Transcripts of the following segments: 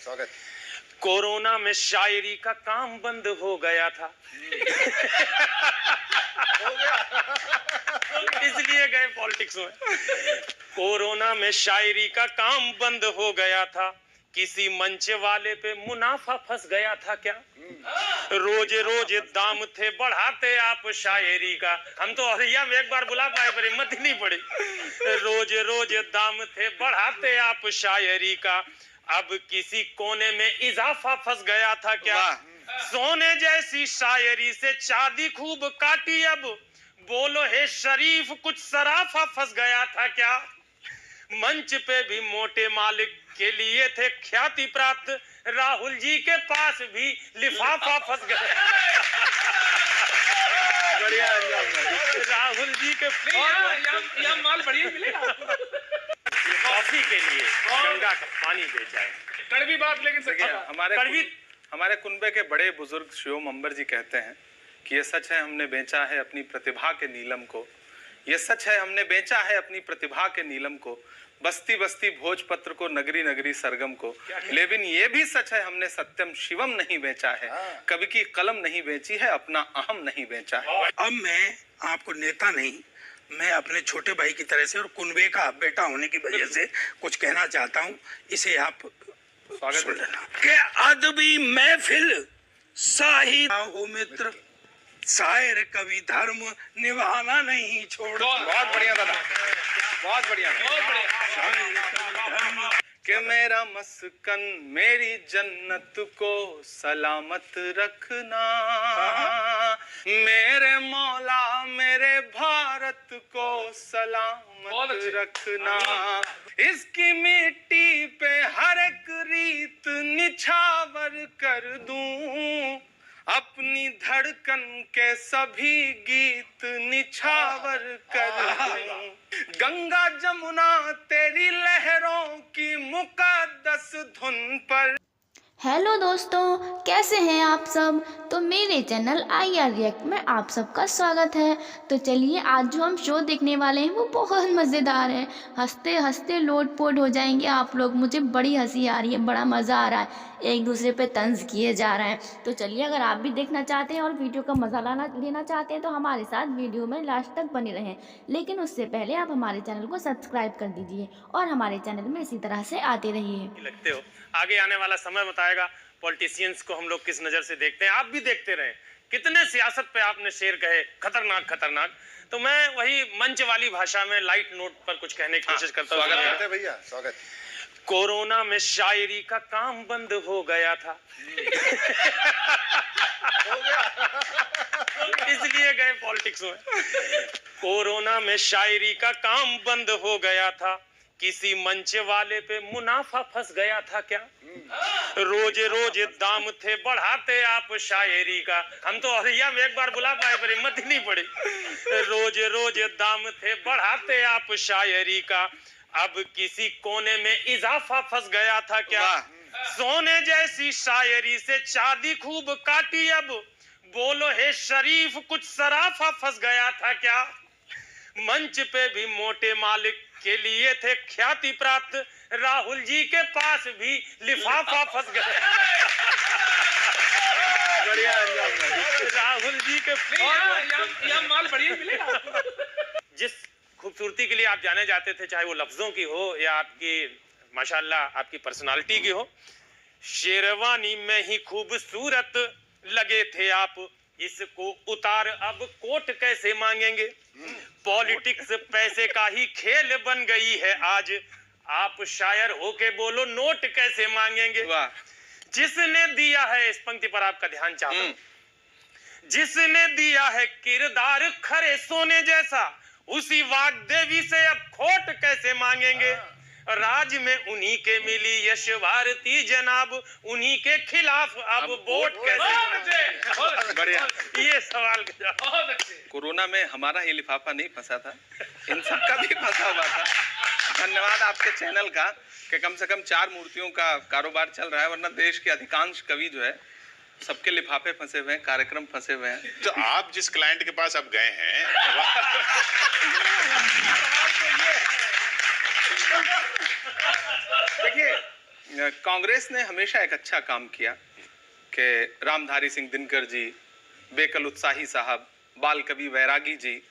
स्वागत। कोरोना में शायरी का काम बंद हो गया था इसलिए गए पॉलिटिक्स में। कोरोना में शायरी का काम बंद हो गया था, किसी मंच वाले पे मुनाफा फंस गया था क्या? रोज रोज दाम थे बढ़ाते आप शायरी का। हम तो हरिया में एक बार बुला पाए पर हिम्मत ही नहीं पड़ी। रोज रोज दाम थे बढ़ाते आप शायरी का, अब किसी कोने में इजाफा फंस गया था क्या? सोने जैसी शायरी से चांदी खूब काटी, अब बोलो हे शरीफ कुछ सराफा फंस गया था क्या? मंच पे भी मोटे मालिक के लिए थे ख्याति प्राप्त, राहुल जी के पास भी लिफाफा फंस गया। बढ़िया राहुल जी के यहाँ माल बढ़िया मिलेगा। कॉफी के लिए गंगा का पानी बेचा है। कड़वी बात, लेकिन हमारे कुनबे के बड़े बुजुर्ग शिवम अंबर जी कहते हैं कि ये सच है हमने बेचा है अपनी प्रतिभा के नीलम को, ये सच है हमने बेचा है अपनी प्रतिभा के नीलम को, बस्ती बस्ती भोजपत्र को, नगरी नगरी सरगम को, लेकिन ये भी सच है हमने सत्यम शिवम नहीं बेचा है, कवि की कलम नहीं बेची है, अपना अहम नहीं बेचा है। अब मैं आपको नेता नहीं, मैं अपने छोटे भाई की तरह से और कुनबे का बेटा होने की वजह से कुछ कहना चाहता हूँ, इसे आप सुन लेना। के अदबी महफिल साहिद हो मित्र, शायर कवि धर्म निभाना नहीं छोड़। बहुत बढ़िया दादा, बहुत बढ़िया। कि मेरा मस्कन मेरी जन्नत को सलामत रखना, मेरे मौला मेरे भारत को सलामत रखना, इसकी मिट्टी पे हर एक रीत निछावर कर दूं, अपनी धड़कन के सभी गीत निछावर कर दूं, गंगा जमुना तेरी लहरों की मुकद्दस धुन पर। हेलो दोस्तों, कैसे हैं आप सब? तो मेरे चैनल IR रिएक्ट में आप सबका स्वागत है। तो चलिए आज जो हम शो देखने वाले हैं वो बहुत मज़ेदार है। हंसते हंसते लोटपोट हो जाएंगे आप लोग। मुझे बड़ी हंसी आ रही है, बड़ा मज़ा आ रहा है, एक दूसरे पे तंज किए जा रहे हैं। तो चलिए अगर आप भी देखना चाहते हैं और वीडियो का मज़ा लेना चाहते हैं तो हमारे साथ वीडियो में लास्ट तक बने रहें। लेकिन उससे पहले आप हमारे चैनल को सब्सक्राइब कर दीजिए और हमारे चैनल में इसी तरह से आते रहिए। लगते हो आगे आने वाला समय बताएगा पॉलिटिशियंस को हम लोग किस नजर से देखते हैं। आप भी देखते रहे कितने सियासत पे आपने शेर कहे खतरनाक खतरनाक। तो मैं वही मंच वाली भाषा में लाइट नोट पर कुछ कहने की कोशिश करता हूँ। स्वागत करते भैया, स्वागत। कोरोना में शायरी का काम बंद हो गया था इसलिए गए पॉलिटिक्स में। कोरोना में शायरी का काम बंद हो गया था, किसी मंच वाले पे मुनाफा फंस गया था क्या? रोज रोज दाम थे बढ़ाते आप शायरी का। हम तो हरिया में एक बार बुला पाए पर हिम्मत ही नहीं पड़ी। रोज रोज दाम थे बढ़ाते आप शायरी का, अब किसी कोने में इजाफा फंस गया था क्या? सोने जैसी शायरी से चांदी खूब काटी, अब बोलो हे शरीफ कुछ सराफा फंस गया था क्या? मंच पे भी मोटे मालिक के लिए थे ख्याति प्राप्त, राहुल जी के पास भी लिफाफा फंस गया। बढ़िया राहुल जी के यहाँ माल बढ़िया मिलेगा। जिस खूबसूरती के लिए आप जाने जाते थे, चाहे वो लफ्जों की हो या आपकी माशाल्लाह आपकी पर्सनालिटी की हो, शेरवानी में ही खूबसूरत लगे थे आप, इसको उतार अब कोट कैसे मांगेंगे? पॉलिटिक्स पैसे का ही खेल बन गई है आज, आप शायर होके बोलो नोट कैसे मांगेंगे? जिसने दिया है, इस पंक्ति पर आपका ध्यान चाहता हूं, जिसने दिया है किरदार खरे सोने जैसा, उसी वाग्देवी से अब खोट कैसे मांगेंगे? राज में उन्हीं के मिली यश भारती जनाब, उन्हीं के खिलाफ अब वोट कैसे? बढ़िया, ये सवाल कोरोना में हमारा ये लिफाफा नहीं फंसा था, इन सबका भी फंसा हुआ था। धन्यवाद आपके चैनल का कि कम से कम 4 मूर्तियों का कारोबार चल रहा है, वरना देश के अधिकांश कवि जो है सबके लिफाफे फंसे हुए हैं, कार्यक्रम फंसे हुए हैं। तो आप जिस क्लाइंट के पास अब गए हैं देखिए कांग्रेस ने हमेशा एक अच्छा काम किया कि रामधारी सिंह दिनकर जी, बेकल उत्साही साहब, बाल कवि वैरागी जी,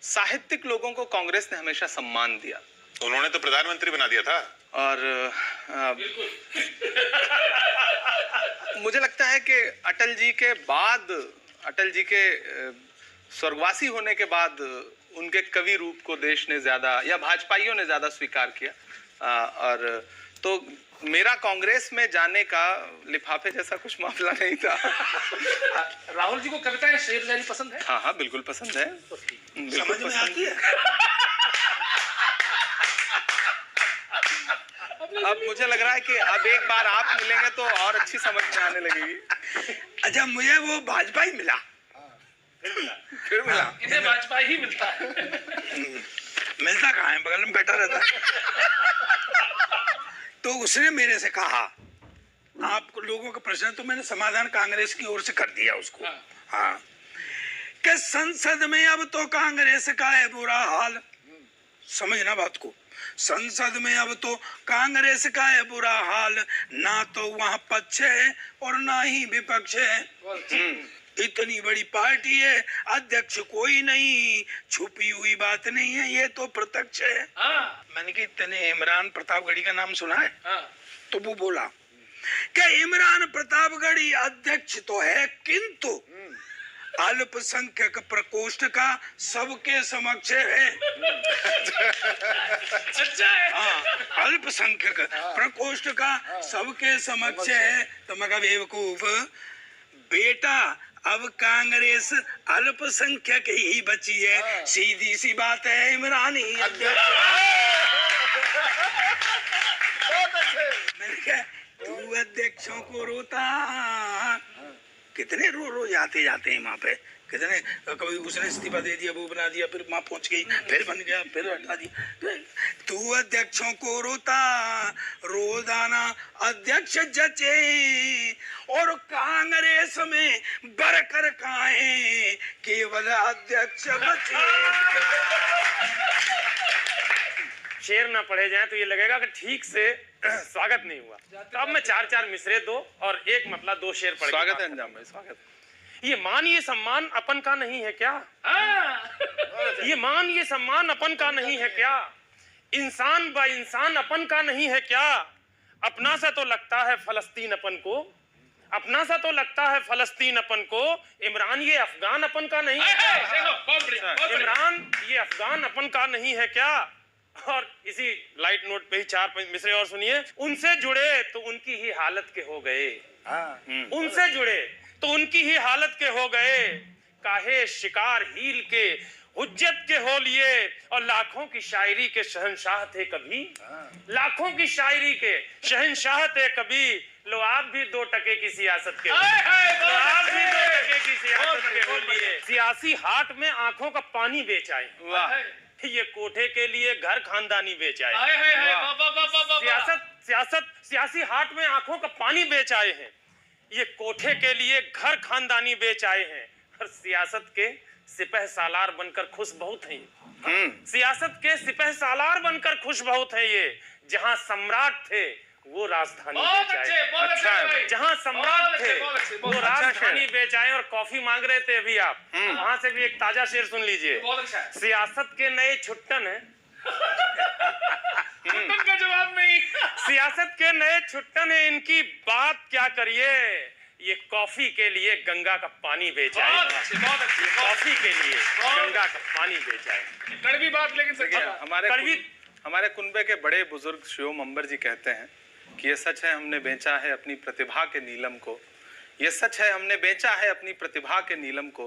साहित्यिक लोगों को कांग्रेस ने हमेशा सम्मान दिया। उन्होंने तो प्रधानमंत्री बना दिया था। और मुझे लगता है कि अटल जी के स्वर्गवासी होने के बाद उनके कवि रूप को देश ने ज्यादा या भाजपाइयों ने ज्यादा स्वीकार किया। और तो मेरा कांग्रेस में जाने का लिफाफे जैसा कुछ मामला नहीं था। राहुल जी को कविताएं शेर शायरी पसंद है? हाँ हाँ, बिल्कुल पसंद है, बिल्कुल समझ में पसंद आती है। अब मुझे लग रहा है कि अब एक बार आप मिलेंगे तो और अच्छी समझ में आने लगेगी। अच्छा, मुझे वो भाजपा ही मिला, फिर मिला। इन्हें भाजपा ही मिलता है। मिलता कहाँ है, बगल में बैठा रहता। तो उसने मेरे से कहा, आप लोगों का प्रश्न तो मैंने समाधान कांग्रेस की ओर से कर दिया उसको। हाँ, कि संसद में अब तो कांग्रेस का है बुरा हाल। समझना बात को, संसद में अब तो कांग्रेस का है बुरा हाल, ना तो वहाँ पक्ष है और ना ही विपक्ष है। इतनी बड़ी पार्टी है, अध्यक्ष कोई नहीं, छुपी हुई बात नहीं है, ये तो प्रत्यक्ष है। मैंने कहा इतने इमरान प्रतापगढ़ी का नाम सुना है? तो वो बोला कि इमरान प्रतापगढ़ी अध्यक्ष तो है, किंतु अल्पसंख्यक प्रकोष्ठ का सबके समक्ष है। अच्छा है। हाँ, अल्पसंख्यक प्रकोष्ठ का सबके समक्ष है। तो मैं कहा बेवकूफ बेटा, अब कांग्रेस अल्पसंख्यक ही बची है, सीधी सी बात है, इमरान ही अध्यक्ष। मैंने कहा तू अध्यक्षों को रोता, कितने रो जाते हैं वहाँ पे, कितने, कभी उसने इस्तीफा दे दिया, वो बना दिया, फिर वहाँ पहुंच गई, फिर बन गया, फिर हटा दिया। तू अध्यक्षों को रोता, रोजाना अध्यक्ष जचे और कांग्रेस में बरकर काहे केवल अध्यक्ष बचे। शेर ना पढ़े जाए तो ये लगेगा कि ठीक से स्वागत नहीं हुआ। तो अब मैं चार मिसरे दो और एक मतलब दो शेर पढ़ के स्वागत है अंजाम भाई, स्वागत। ये मान ये सम्मान अपन का नहीं है क्या? ये मान ये सम्मान अपन का नहीं है क्या? इंसान ब इंसान अपन का नहीं है क्या? अपना सा तो लगता है फलस्तीन अपन को, अपना सा तो लगता है फलस्तीन अपन को। इमरान ये अफगान अपन का नहीं है क्या? इमरान ये अफगान अपन का नहीं है क्या? और इसी लाइट नोट पे ही चार मिसरे और सुनिए। उनसे जुड़े तो उनकी ही हालत के हो गए, उनसे जुड़े तो उनकी ही हालत के हो गए। काहे शिकार हील के हुज्जत के हो लिए, और लाखों की शायरी के शहंशाह थे कभी, लाखों की शायरी के शहंशाह थे कभी। लो आप भी 2 टके की सियासत के, लो आप भी 2 टके की सियासत के हो लिए। सियासी हाट में आंखों का पानी बेच आए, ये कोठे के लिए घर खानदानी बेच आए। सियासी हाट में आंखों का पानी बेच आए हैं, ये कोठे के लिए घर खानदानी बेच आए हैं। और सियासत के सिपह सालार बनकर खुश बहुत हैं, सियासत के सिपह सालार बनकर खुश बहुत हैं ये। जहां सम्राट थे वो राजधानी बेच आए। अच्छा है, जहां सम्राट थे वो राजधानी बेच आए। और कॉफी मांग रहे थे अभी आप, वहां से भी एक ताजा शेर सुन लीजिए। सियासत के नए छुट्टन है, का जवाब नहीं। सियासत के नए छुट्टन है, इनकी बात क्या करिए। ये कॉफी के लिए गंगा का पानी बेच आए, कॉफी के लिए गंगा का पानी बेच आए। कड़वी बात लेकिन सच है। हमारे कुनबे के बड़े बुजुर्ग शिवम अंबर जी कहते हैं कि ये सच है हमने बेचा है अपनी प्रतिभा के नीलम को, ये सच है हमने बेचा है अपनी प्रतिभा के नीलम को,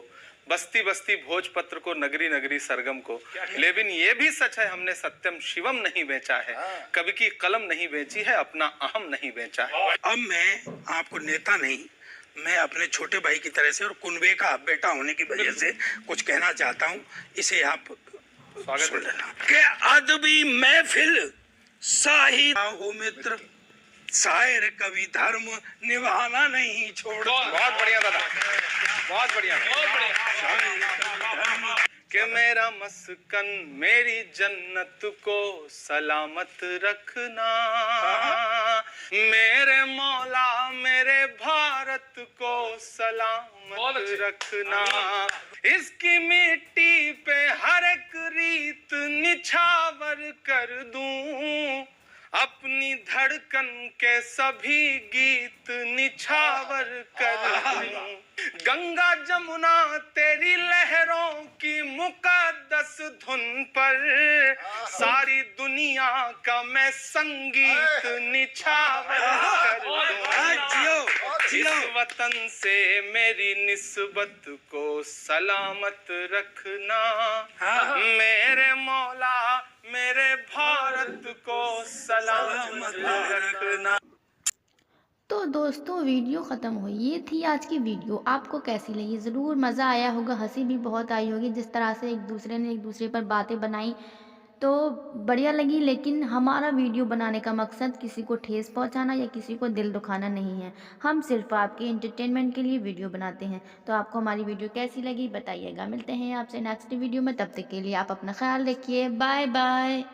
बस्ती बस्ती भोजपत्र को, नगरी नगरी सरगम को। लेकिन ये भी सच है हमने सत्यम शिवम नहीं बेचा है, कभी की कलम नहीं बेची है, अपना अहम नहीं बेचा है। अब मैं आपको नेता नहीं, मैं अपने छोटे भाई की तरह से और कुनबे का बेटा होने की वजह से कुछ कहना चाहता हूँ, इसे आप सुन लेना। कि अदबी महफिल साहिर हो मित्र, शायर कभी धर्म निभाना नहीं छोड़। बहुत बढ़िया दादा, बहुत बढ़िया। कि मेरा मस्कन मेरी जन्नत को सलामत रखना, मेरे मौला मेरे भारत को सलामत रखना, इसकी मिट्टी पे हर एक रीत निछावर कर दूं, अपनी धड़कन के सभी गीत निछावर कर दूं, गंगा जमुना तेरी लहरों की मुकद्दस धुन पर सारी दुनिया का मैं संगीत निछावर कर दूं, इस वतन से मेरी निस्बत को सलामत रखना, मेरे मौला मेरे भारत को सलामत रखना। तो दोस्तों वीडियो ख़त्म हुई। ये थी आज की वीडियो। आपको कैसी लगी? ज़रूर मज़ा आया होगा, हंसी भी बहुत आई होगी। जिस तरह से एक दूसरे ने एक दूसरे पर बातें बनाई तो बढ़िया लगी। लेकिन हमारा वीडियो बनाने का मकसद किसी को ठेस पहुंचाना या किसी को दिल दुखाना नहीं है। हम सिर्फ आपके एंटरटेनमेंट के लिए वीडियो बनाते हैं। तो आपको हमारी वीडियो कैसी लगी बताइएगा। मिलते हैं आपसे नेक्स्ट वीडियो में, तब तक के लिए आप अपना ख्याल रखिए। Bye bye.